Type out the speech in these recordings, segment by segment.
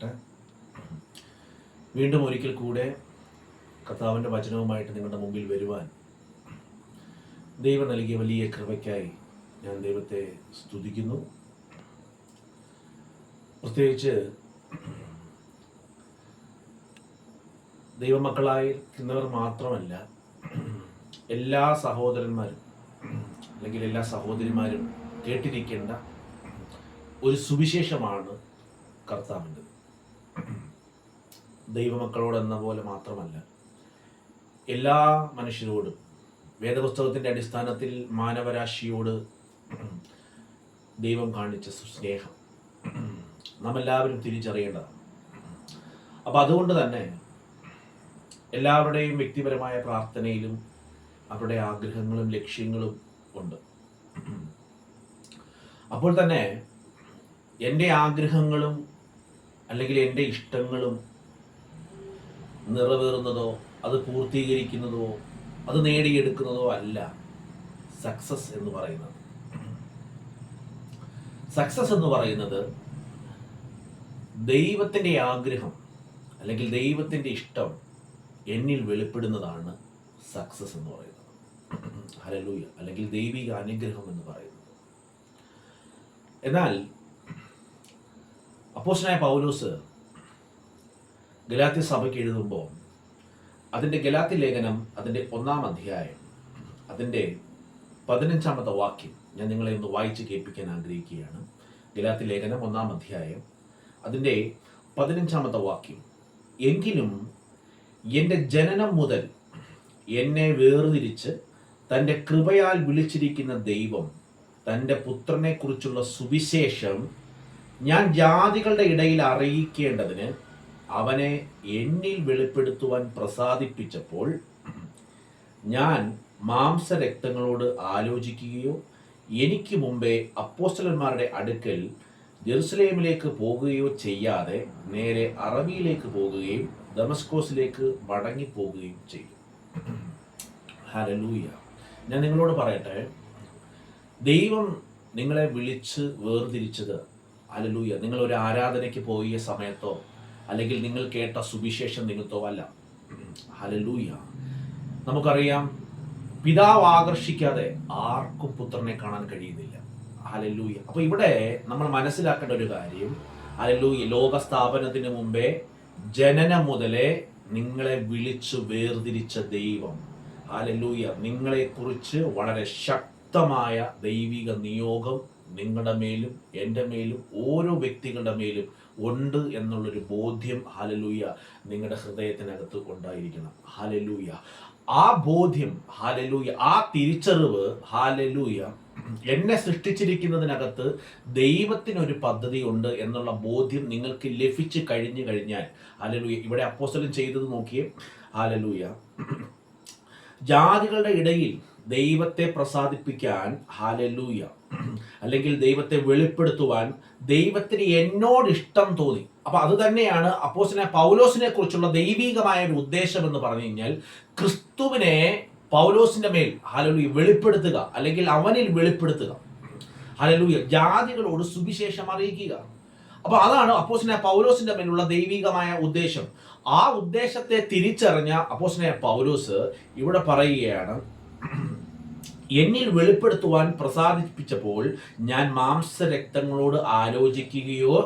പറയട്ടെ. വീണ്ടും ഒരിക്കൽ കൂടെ കർത്താവിൻ്റെ വചനവുമായിട്ട് നിങ്ങളുടെ മുമ്പിൽ വരുവാൻ ദൈവം നൽകിയ വലിയ കൃപയ്ക്കായി ഞാൻ ദൈവത്തെ സ്തുതിക്കുന്നു. പ്രത്യേകിച്ച് ദൈവമക്കളായിരിക്കുന്നവർ മാത്രമല്ല, എല്ലാ സഹോദരന്മാരും അല്ലെങ്കിൽ എല്ലാ സഹോദരിമാരും കേട്ടിരിക്കേണ്ട ഒരു സുവിശേഷമാണ് കർത്താവിൻ്റെ. ദൈവമക്കളോടെന്ന പോലെ മാത്രമല്ല, എല്ലാ മനുഷ്യരോടും വേദപുസ്തകത്തിൻ്റെ അടിസ്ഥാനത്തിൽ മാനവരാശിയോട് ദൈവം കാണിച്ച സ്നേഹം നാം എല്ലാവരും തിരിച്ചറിയേണ്ടതാണ്. അപ്പം അതുകൊണ്ട് തന്നെ എല്ലാവരുടെയും വ്യക്തിപരമായ പ്രാർത്ഥനയിലും അവരുടെ ആഗ്രഹങ്ങളും ലക്ഷ്യങ്ങളും ഉണ്ട്. അപ്പോൾ തന്നെ എൻ്റെ ആഗ്രഹങ്ങളും അല്ലെങ്കിൽ എൻ്റെ ഇഷ്ടങ്ങളും നിറവേറുന്നതോ അത് പൂർത്തീകരിക്കുന്നതോ അത് നേടിയെടുക്കുന്നതോ അല്ല സക്സസ് എന്ന് പറയുന്നത്. സക്സസ് എന്ന് പറയുന്നത് ദൈവത്തിൻ്റെ ആഗ്രഹം അല്ലെങ്കിൽ ദൈവത്തിൻ്റെ ഇഷ്ടം എന്നിൽ വെളിപ്പെടുന്നതാണ് സക്സസ് എന്ന് പറയുന്നത്. ഹല്ലേലൂയ, അല്ലെങ്കിൽ ദൈവിക അനുഗ്രഹം എന്ന് പറയുന്നത്. എന്നാൽ അപ്പോസ്തലനായ പൗലോസ് ഗലാത്യ സഭയ്ക്ക് എഴുതുമ്പോൾ അതിൻ്റെ ഗലാത്യ ലേഖനം അതിൻ്റെ 1-ാം അധ്യായം അതിൻ്റെ 15-ാമത്തെ വാക്യം ഞാൻ നിങ്ങളെ ഒന്ന് വായിച്ച് കേൾപ്പിക്കാൻ ആഗ്രഹിക്കുകയാണ്. ഗലാത്യ ലേഖനം 1-ാം അധ്യായം അതിൻ്റെ 15-ാമത്തെ വാക്യം. എങ്കിലും എൻ്റെ ജനനം മുതൽ എന്നെ വേർതിരിച്ച് തൻ്റെ കൃപയാൽ വിളിച്ചിരിക്കുന്ന ദൈവം തൻ്റെ പുത്രനെക്കുറിച്ചുള്ള സുവിശേഷം ഞാൻ ജാതികളുടെ ഇടയിൽ അറിയിക്കേണ്ടതിന് അവനെ എന്നിൽ വെളിപ്പെടുത്തുവാൻ പ്രസാദിപ്പിച്ചപ്പോൾ ഞാൻ മാംസരക്തങ്ങളോട് ആലോചിക്കുകയോ എനിക്ക് മുമ്പേ അപ്പോസ്തലന്മാരുടെ അടുക്കൽ ജെറുസലേമിലേക്ക് പോകുകയോ ചെയ്യാതെ നേരെ അറബിയിലേക്ക് പോകുകയും ദമസ്കോസിലേക്ക് മടങ്ങിപ്പോകുകയും ചെയ്തു. ഹല്ലേലൂയ. ഞാൻ നിങ്ങളോട് പറയട്ടെ, ദൈവം നിങ്ങളെ വിളിച്ച് വേർതിരിച്ചത്, ഹല്ലേലൂയ, നിങ്ങൾ ഒരു ആരാധനയ്ക്ക് പോയ സമയത്തോ അല്ലെങ്കിൽ നിങ്ങൾ കേട്ട സുവിശേഷം നിമിത്തോ അല്ല. ഹല്ലേലൂയ. നമുക്കറിയാം, പിതാവ് ആകർഷിക്കാതെ ആർക്കും പുത്രനെ കാണാൻ കഴിയുന്നില്ല. ഹല്ലേലൂയ. അപ്പോൾ ഇവിടെ നമ്മൾ മനസ്സിലാക്കേണ്ട ഒരു കാര്യം, ഹല്ലേലൂയ, ലോകസ്ഥാപനത്തിന് മുമ്പേ ജനനം മുതലേ നിങ്ങളെ വിളിച്ചു വേർതിരിച്ച ദൈവം, ഹല്ലേലൂയ, നിങ്ങളെക്കുറിച്ച് വളരെ ശക്തമായ ദൈവിക നിയോഗം നിങ്ങളുടെ മേലും എൻ്റെ മേലും ഓരോ വ്യക്തികളുടെ മേലും ഉണ്ട് എന്നുള്ളൊരു ബോധ്യം, ഹല്ലേലൂയ, നിങ്ങളുടെ ഹൃദയത്തിനകത്ത് ഉണ്ടായിരിക്കണം. ഹല്ലേലൂയ. ആ ബോധ്യം, ഹല്ലേലൂയ, ആ തിരിച്ചറിവ്, ഹല്ലേലൂയ, എന്നെ സൃഷ്ടിച്ചിരിക്കുന്നതിനകത്ത് ദൈവത്തിനൊരു പദ്ധതി ഉണ്ട് എന്നുള്ള ബോധ്യം നിങ്ങൾക്ക് ലഭിച്ചു കഴിഞ്ഞാൽ, ഹല്ലേലൂയ, ഇവിടെ അപ്പോസ്തലൻ ചെയ്തത് നോക്കിയേ. ഹല്ലേലൂയ, ജാതികളുടെ ഇടയിൽ ദൈവത്തെ പ്രസാദിപ്പിക്കാൻ, ഹല്ലേലൂയ, അല്ലെങ്കിൽ ദൈവത്തെ വെളിപ്പെടുത്തുവാൻ ദൈവത്തിന് എന്നോട് ഇഷ്ടം തോന്നി. അപ്പൊ അത് തന്നെയാണ് അപ്പോസ്തലനായ പൗലോസിനെ കുറിച്ചുള്ള ദൈവികമായ ഒരു ഉദ്ദേശം എന്ന് പറഞ്ഞു കഴിഞ്ഞാൽ, ക്രിസ്തുവിനെ പൗലോസിന്റെ മേൽ, ഹല്ലേലൂയ, വെളിപ്പെടുത്തുക, അല്ലെങ്കിൽ അവനിൽ വെളിപ്പെടുത്തുക. ഹല്ലേലൂയ, ജാതികളോട് സുവിശേഷം അറിയിക്കുക. അപ്പൊ അതാണ് അപ്പോസ്തലനായ പൗലോസിന്റെ മേലുള്ള ദൈവികമായ ഉദ്ദേശം. ആ ഉദ്ദേശത്തെ തിരിച്ചറിഞ്ഞ അപ്പോസ്തലനായ പൗലോസ് ഇവിടെ പറയുകയാണ്, എന്നിൽ വെളിപ്പെടുത്തുവാൻ പ്രസാദിപ്പിച്ചപ്പോൾ ഞാൻ മാംസരക്തങ്ങളോട് ആലോചിക്കുകയോ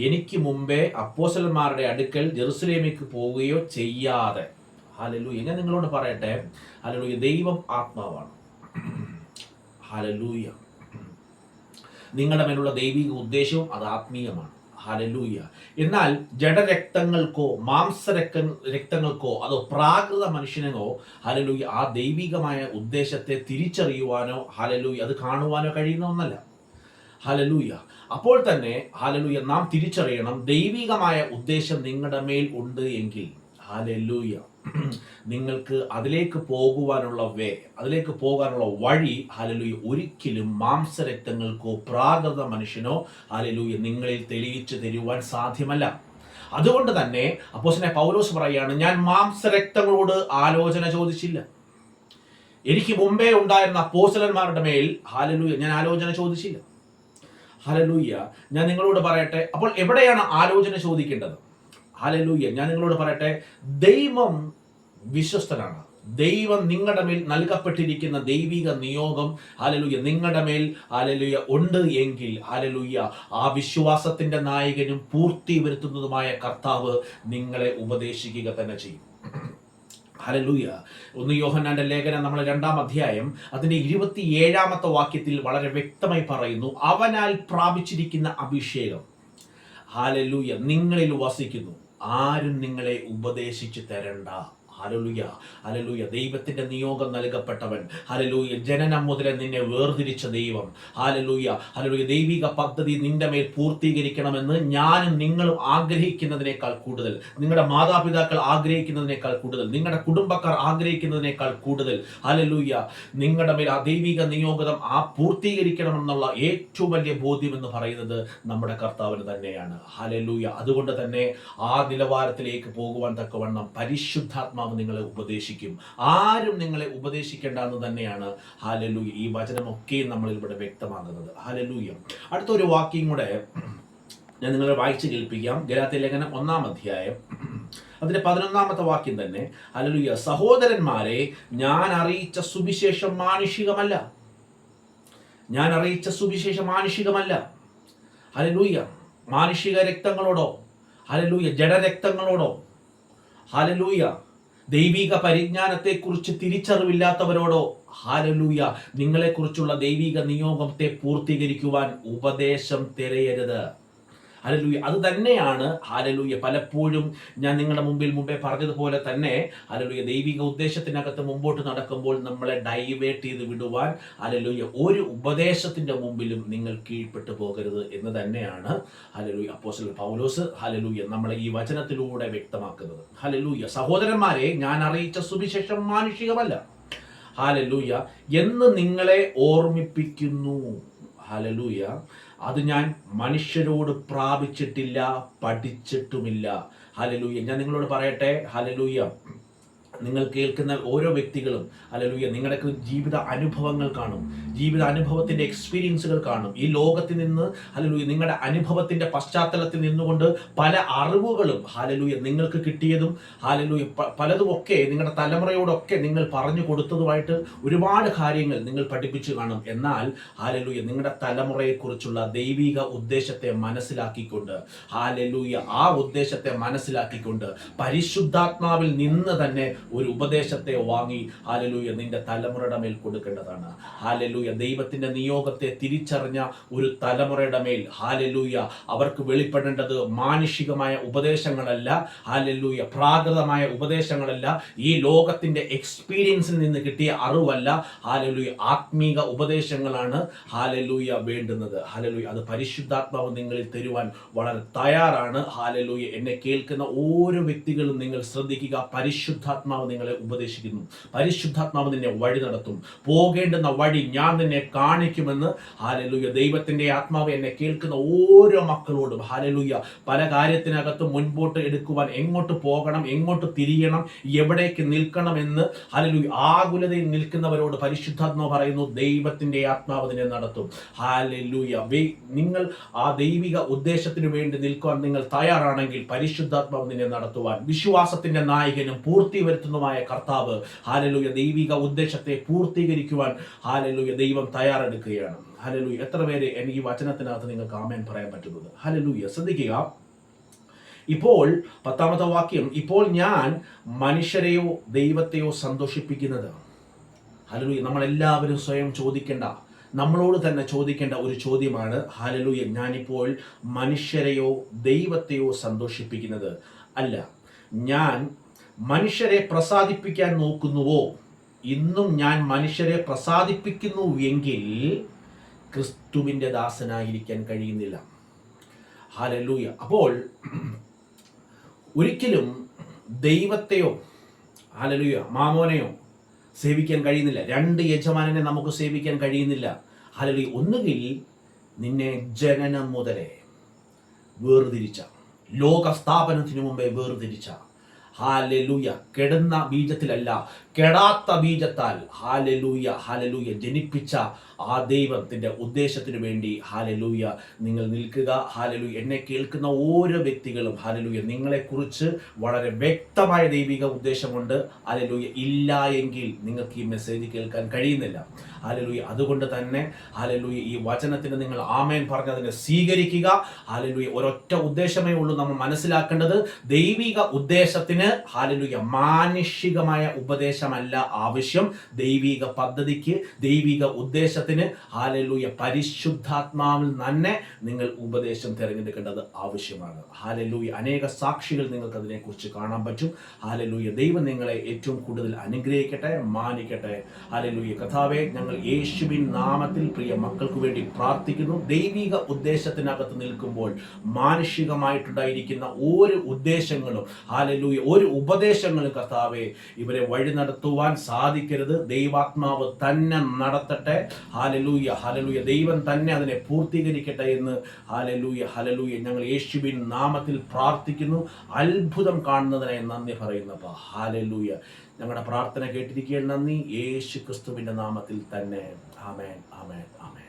എനിക്ക് മുമ്പേ അപ്പോസ്തലന്മാരുടെ അടുക്കൽ ജെറുസലേമിലേക്ക് പോവുകയോ ചെയ്യാതെ. ഹല്ലേലൂയ. ഞാൻ നിങ്ങളോട് പറയട്ടെ, ഹല്ലേലൂയ, ദൈവം ആത്മാവാണ്. ഹല്ലേലൂയ. നിങ്ങളുടെ മേലുള്ള ദൈവിക ഉദ്ദേശവും അത് ആത്മീയമാണ്. ഹല്ലേലൂയ. എന്നാൽ ജഡരക്തങ്ങൾക്കോ രക്തങ്ങൾക്കോ അതോ പ്രാകൃത മനുഷ്യനോ, ഹല്ലേലൂയ, ആ ദൈവികമായ ഉദ്ദേശത്തെ തിരിച്ചറിയുവാനോ, ഹല്ലേലൂയ, അത് കാണുവാനോ കഴിയുന്ന ഒന്നല്ല. ഹല്ലേലൂയ. അപ്പോൾ തന്നെ, ഹല്ലേലൂയ, നാം തിരിച്ചറിയണം, ദൈവികമായ ഉദ്ദേശം നിങ്ങളുടെ മേൽ ഉണ്ട് എങ്കിൽ, ഹല്ലേലൂയ, നിങ്ങൾക്ക് അതിലേക്ക് പോകാനുള്ള വഴി, ഹല്ലേലൂയ, ഒരിക്കലും മാംസരക്തങ്ങൾക്കോ പ്രാകൃത മനുഷ്യനോ, ഹല്ലേലൂയ, നിങ്ങളിൽ തെളിയിച്ചു തരുവാൻ സാധ്യമല്ല. അതുകൊണ്ട് തന്നെ അപ്പോസ്തലനായ പൗലോസ് പറയാണ്, ഞാൻ മാംസരക്തങ്ങളോട് ആലോചന ചോദിച്ചില്ല. എനിക്ക് മുമ്പേ ഉണ്ടായിരുന്ന അപ്പോസ്തലന്മാരുടെ മേൽ, ഹല്ലേലൂയ, ഞാൻ ആലോചന ചോദിച്ചില്ല. ഹല്ലേലൂയ. ഞാൻ നിങ്ങളോട് പറയട്ടെ, അപ്പോൾ എവിടെയാണ് ആലോചന ചോദിക്കേണ്ടത്? ഹല്ലേലൂയ. ഞാൻ നിങ്ങളോട് പറയട്ടെ, ദൈവം വിശ്വസ്തനാണ്. ദൈവം നിങ്ങളുടെ മേൽ നൽകപ്പെട്ടിരിക്കുന്ന ദൈവിക നിയോഗം ഹല്ലേലൂയ നിങ്ങളുടെ മേൽ ഹല്ലേലൂയ ഉണ്ട് എങ്കിൽ ഹല്ലേലൂയ ആ വിശ്വാസത്തിന്റെ നായകനും പൂർത്തി വരുത്തുന്നതുമായ കർത്താവ് നിങ്ങളെ ഉപദേശിക്കുക തന്നെ ചെയ്യും. ഹല്ലേലൂയ. 1 യോഹന്നാന്റെ ലേഖനം നമ്മൾ 2-ാം അധ്യായം അതിന്റെ 27-ാമത്തെ വാക്യത്തിൽ വളരെ വ്യക്തമായി പറയുന്നു, അവനാൽ പ്രാപിച്ചിരിക്കുന്ന അഭിഷേകം ഹല്ലേലൂയ നിങ്ങളിൽ വസിക്കുന്നു, ആരും നിങ്ങളെ ഉപദേശിച്ചു തരണ്ട. Hallelujah, hallelujah. ദൈവത്തിന്റെ നിയോഗം നൽകപ്പെട്ടവൻ, ഹല്ലേലൂയ, ജനനം മുതലേ നിന്നെ വേർതിരിച്ച ദൈവം, ഹല്ലേലൂയ, ഹല്ലേലൂയ, ദൈവിക പദ്ധതി നിന്റെ മേൽ പൂർത്തീകരിക്കണമെന്ന് ഞാനും നിങ്ങളും ആഗ്രഹിക്കുന്നതിനേക്കാൾ കൂടുതൽ, നിങ്ങളുടെ മാതാപിതാക്കൾ ആഗ്രഹിക്കുന്നതിനേക്കാൾ കൂടുതൽ, നിങ്ങളുടെ കുടുംബക്കാർ ആഗ്രഹിക്കുന്നതിനേക്കാൾ കൂടുതൽ ഹല്ലേലൂയ നിങ്ങളുടെ മേൽ ആ ദൈവിക നിയോഗം പൂർത്തീകരിക്കണമെന്നുള്ള ഏറ്റവും വലിയ ബോധ്യം എന്ന് പറയുന്നത് നമ്മുടെ കർത്താവിന് തന്നെയാണ്. ഹല്ലേലൂയ. അതുകൊണ്ട് തന്നെ ആ നിലവാരത്തിലേക്ക് പോകുവാൻ തക്കവണ്ണം പരിശുദ്ധാത്മാവ് നിങ്ങളെ ഉപദേശിക്കും. ആരും നിങ്ങളെ ഉപദേശിക്കേണ്ട എന്ന് തന്നെയാണ് ഹല്ലേലൂയ ഈ വചനമൊക്കെ നമ്മൾ ഇവിടെ വ്യക്തമാകുന്നത്. ഹല്ലേലൂയ. അടുത്തൊരു വാക്യം കൂടെ ഞാൻ നിങ്ങളെ വായിച്ചു കേൾപ്പിക്കാം. ഗലാത്യ ലേഖനം 1-ാം അധ്യായം അതിന്റെ 11-ാമത്തെ വാക്യം തന്നെ. ഹല്ലേലൂയ. സഹോദരന്മാരെ, ഞാൻ അറിയിച്ച സുവിശേഷം മാനുഷികമല്ല. ഞാൻ അറിയിച്ച സുവിശേഷം മാനുഷികമല്ല. ഹല്ലേലൂയ. മാനുഷിക രക്തങ്ങളോടോ, ഹല്ലേലൂയ, ജഡരക്തങ്ങളോടോ, ഹല്ലേലൂയ, ദൈവിക പരിജ്ഞാനത്തെക്കുറിച്ച് തിരിച്ചറിവില്ലാത്തവരോടോ, ഹല്ലേലൂയ, നിങ്ങളെക്കുറിച്ചുള്ള ദൈവിക നിയോഗത്തെ പൂർത്തീകരിക്കുവാൻ ഉപദേശം തിരയരുത്. ഹല്ലേലൂയ. അത് തന്നെയാണ് ഹല്ലേലൂയ പലപ്പോഴും ഞാൻ നിങ്ങളുടെ മുമ്പേ പറഞ്ഞതുപോലെ തന്നെ ഹല്ലേലൂയ ദൈവിക ഉദ്ദേശത്തിനകത്ത് മുമ്പോട്ട് നടക്കുമ്പോൾ നമ്മളെ ഡൈവേർട്ട് ചെയ്ത് വിടുവാൻ ഹല്ലേലൂയ ഒരു ഉപദേശത്തിന്റെ മുമ്പിലും നിങ്ങൾ കീഴ്പ്പെട്ടു പോകരുത് എന്ന് തന്നെയാണ് ഹല്ലേലൂയ അപ്പോസ്തലൻ പൗലോസ് ഹല്ലേലൂയ നമ്മളെ ഈ വചനത്തിലൂടെ വ്യക്തമാക്കുന്നത്. ഹല്ലേലൂയ. സഹോദരന്മാരെ, ഞാൻ അറിയിച്ച സുവിശേഷം മാനുഷികമല്ല, ഹല്ലേലൂയ, എന്ന് നിങ്ങളെ ഓർമ്മിപ്പിക്കുന്നു. ഹല്ലേലൂയ. അത് ഞാൻ മനുഷ്യരോട് പ്രാപിച്ചിട്ടില്ല, പഠിച്ചിട്ടുമില്ല. ഹല്ലേലൂയ. ഞാൻ നിങ്ങളോട് പറയട്ടെ, ഹല്ലേലൂയ, നിങ്ങൾ കേൾക്കുന്ന ഓരോ വ്യക്തികളും ഹല്ലേലൂയ നിങ്ങളുടെ ജീവിത അനുഭവങ്ങൾ കാണും, ജീവിത അനുഭവത്തിന്റെ എക്സ്പീരിയൻസുകൾ കാണും. ഈ ലോകത്തിൽ നിന്ന് ഹല്ലേലൂയ നിങ്ങളുടെ അനുഭവത്തിന്റെ പശ്ചാത്തലത്തിൽ നിന്നുകൊണ്ട് പല അറിവുകളും ഹല്ലേലൂയ നിങ്ങൾക്ക് കിട്ടിയതും ഹല്ലേലൂയ പലതുമൊക്കെ നിങ്ങളുടെ തലമുറയോടൊക്കെ നിങ്ങൾ പറഞ്ഞു കൊടുത്തതുമായിട്ട് ഒരുപാട് കാര്യങ്ങൾ നിങ്ങൾ പഠിപ്പിച്ചു കാണും. എന്നാൽ ഹല്ലേലൂയ നിങ്ങളുടെ തലമുറയെക്കുറിച്ചുള്ള ദൈവിക ഉദ്ദേശത്തെ മനസ്സിലാക്കിക്കൊണ്ട് ഹല്ലേലൂയ ആ ഉദ്ദേശത്തെ മനസ്സിലാക്കിക്കൊണ്ട് പരിശുദ്ധാത്മാവിൽ നിന്ന് തന്നെ ഒരു ഉപദേശത്തെ വാങ്ങി ഹല്ലേലൂയ നിന്റെ തലമുറയുടെ മേൽ കൊടുക്കേണ്ടതാണ്. ഹല്ലേലൂയ ദൈവത്തിന്റെ നിയോഗത്തെ തിരിച്ചറിഞ്ഞ ഒരു തലമുറയുടെ മേൽ ഹല്ലേലൂയ അവർക്ക് വെളിപ്പെടേണ്ടത് മാനുഷികമായ ഉപദേശങ്ങളല്ല, ഹല്ലേലൂയ പ്രാകൃതമായ ഉപദേശങ്ങളല്ല, ഈ ലോകത്തിന്റെ എക്സ്പീരിയൻസിൽ നിന്ന് കിട്ടിയ അറിവല്ല, ഹല്ലേലൂയ ആത്മീക ഉപദേശങ്ങളാണ് ഹല്ലേലൂയ വേണ്ടുന്നത്. ഹല്ലേലൂയ അത് പരിശുദ്ധാത്മാവ് നിങ്ങളിൽ തരുവാൻ വളരെ തയ്യാറാണ്. ഹല്ലേലൂയ എന്നെ കേൾക്കുന്ന ഓരോ വ്യക്തികളും നിങ്ങൾ ശ്രദ്ധിക്കുക, പരിശുദ്ധാത്മാവ് നിങ്ങളെ ഉപദേശിക്കുന്നു, പരിശുദ്ധാത്മാവ് നിന്നെ വഴി നടത്തും, പോകേണ്ടുന്ന വഴി ഞാൻ നിന്നെ കാണിക്കുമെന്ന് ഹല്ലേലൂയ ദൈവത്തിന്റെ ആത്മാവ് എന്നെ കേൾക്കുന്ന ഓരോ മക്കളോടും ഹല്ലേലൂയ പല കാര്യത്തിനകത്ത് മുൻപോട്ട് എടുക്കുവാൻ, എങ്ങോട്ട് പോകണം, എങ്ങോട്ട് തിരിയണം, എവിടേക്ക് നിൽക്കണം എന്ന് ഹല്ലേലൂയ ആകുലതയിൽ നിൽക്കുന്നവരോട് പരിശുദ്ധാത്മാവ് പറയുന്നു, ദൈവത്തിന്റെ ആത്മാവ് നിന്നെ നടത്തും. ഹല്ലേലൂയ നിങ്ങൾ ആ ദൈവിക ഉദ്ദേശത്തിന് വേണ്ടി നിൽക്കുവാൻ നിങ്ങൾ തയ്യാറാണെങ്കിൽ പരിശുദ്ധാത്മാവ് നിന്നെ നടത്തുവാൻ, വിശ്വാസത്തിന്റെ നായകനും പൂർത്തി വരുത്തുന്നതുമായ കർത്താവ് ഹല്ലേലൂയ ദൈവിക ഉദ്ദേശത്തെ പൂർത്തീകരിക്കുവാൻ ഹല്ലേലൂയ ദൈവം തയ്യാറെടുക്കുകയാണ്. ഹല്ലേലൂയ. എത്ര പേര് എനിക്ക് ഈ വചനത്തിനകത്ത് നിങ്ങൾക്ക് ആമേൻ പറയാൻ പറ്റുന്നത്? ഹല്ലേലൂയ. ശ്രദ്ധിക്കുക. ഇപ്പോൾ 10-ാമത്തെ വാക്യം, ഇപ്പോൾ ഞാൻ മനുഷ്യരെയോ ദൈവത്തെയോ സന്തോഷിപ്പിക്കുന്നത്. ഹല്ലേലൂയ. നമ്മളെല്ലാവരും സ്വയം ചോദിക്കേണ്ട, നമ്മളോട് തന്നെ ചോദിക്കേണ്ട ഒരു ചോദ്യമാണ്, ഹല്ലേലൂയ, ഞാനിപ്പോൾ മനുഷ്യരെയോ ദൈവത്തെയോ സന്തോഷിപ്പിക്കുന്നത് അല്ല, ഞാൻ മനുഷ്യരെ പ്രസാദിപ്പിക്കാൻ നോക്കുന്നുവോ? ഇന്നും ഞാൻ മനുഷ്യരെ പ്രസാദിപ്പിക്കുന്നു എങ്കിൽ ക്രിസ്തുവിൻ്റെ ദാസനായിരിക്കാൻ കഴിയുന്നില്ല. ഹല്ലേലൂയ. അപ്പോൾ ഒരിക്കലും ദൈവത്തെയോ ഹല്ലേലൂയ മാമോനെയോ സേവിക്കാൻ കഴിയുന്നില്ല. രണ്ട് യജമാനനെ നമുക്ക് സേവിക്കാൻ കഴിയുന്നില്ല. ഹല്ലേലൂയ. ഒന്നുകിൽ നിന്നെ ജനനം മുതലേ വേർതിരിച്ച, ലോക സ്ഥാപനത്തിനു മുമ്പേ വേർതിരിച്ച, ഹാലലൂയ, കെടുന്ന ബീജത്തിലല്ല, കെടാത്ത ബീജത്താൽ ഹാലലൂയ ഹാലലൂയ ജനിപ്പിച്ച ആ ദൈവത്തിൻ്റെ ഉദ്ദേശത്തിനു വേണ്ടി ഹാലലൂയ നിങ്ങൾ നിൽക്കുക. ഹാലലൂയ, എന്നെ കേൾക്കുന്ന ഓരോ വ്യക്തികളും ഹാലലൂയ നിങ്ങളെക്കുറിച്ച് വളരെ വ്യക്തമായ ദൈവിക ഉദ്ദേശമുണ്ട്. ഹാലലൂയ, ഇല്ല എങ്കിൽ നിങ്ങൾക്ക് ഈ മെസ്സേജ് കേൾക്കാൻ കഴിയുന്നില്ല. ഹാലലൂയ, അതുകൊണ്ട് തന്നെ ഹാലലൂയ ഈ വചനത്തിന് നിങ്ങൾ ആമേൻ പറഞ്ഞതിനെ സ്വീകരിക്കുക. ഹാലലൂയ, ഒരൊറ്റ ഉദ്ദേശമേ ഉള്ളൂ നമ്മൾ മനസ്സിലാക്കേണ്ടത്. ദൈവിക ഉദ്ദേശത്തിന് ഹാലലൂയ മാനുഷികമായ ഉപദേശമല്ല ആവശ്യം. ദൈവിക പദ്ധതിക്ക്, ദൈവിക ഉദ്ദേശത്തിന് ഹാലലൂയ പരിശുദ്ധാത്മാവിൽ തന്നെ നിങ്ങൾ ഉപദേശം തിരഞ്ഞെടുക്കേണ്ടത് ആവശ്യമാണ്. ഹാലലൂയ, അനേക സാക്ഷികൾ നിങ്ങൾക്ക് അതിനെക്കുറിച്ച് കാണാൻ പറ്റും. ഹാലലൂയ, ദൈവം നിങ്ങളെ ഏറ്റവും കൂടുതൽ അനുഗ്രഹിക്കട്ടെ, മാനിക്കട്ടെ. ഹാലലൂയ. കർത്താവേ, ഞങ്ങൾ യേശുവിൻ നാമത്തിൽ പ്രിയ മക്കൾക്ക് വേണ്ടി പ്രാർത്ഥിക്കുന്നു. ദൈവിക ഉദ്ദേശത്തിനകത്ത് നിൽക്കുമ്പോൾ മാനുഷികമായിട്ടുണ്ടായിരിക്കുന്ന ഒരു ഉദ്ദേശങ്ങളും ഹാലലൂയ ഒരു ഉപദേശങ്ങളും കർത്താവേ ഇവരെ വഴി നടത്തുവാൻ സാധിക്കരുത്. ദൈവാത്മാവ് തന്നെ നടത്തട്ടെ. ഹാലലൂയ ഹാലലൂയ, ദൈവം തന്നെ അതിനെ പൂർത്തീകരിക്കട്ടെ എന്ന് ഹാലലൂയ ഹാലലൂയ ഞങ്ങൾ യേശുവിൻ നാമത്തിൽ പ്രാർത്ഥിക്കുന്നു. അത്ഭുതം കാണുന്നതിനായി നന്ദി പറയുന്നപ്പ. ഹാലലൂയ, ഞങ്ങളുടെ പ്രാർത്ഥന കേട്ടിരിക്കുകയാണ്. നന്ദി, യേശു ക്രിസ്തുവിന്റെ നാമത്തിൽ തന്നെ. ആമേൻ, ആമേൻ, ആമേൻ.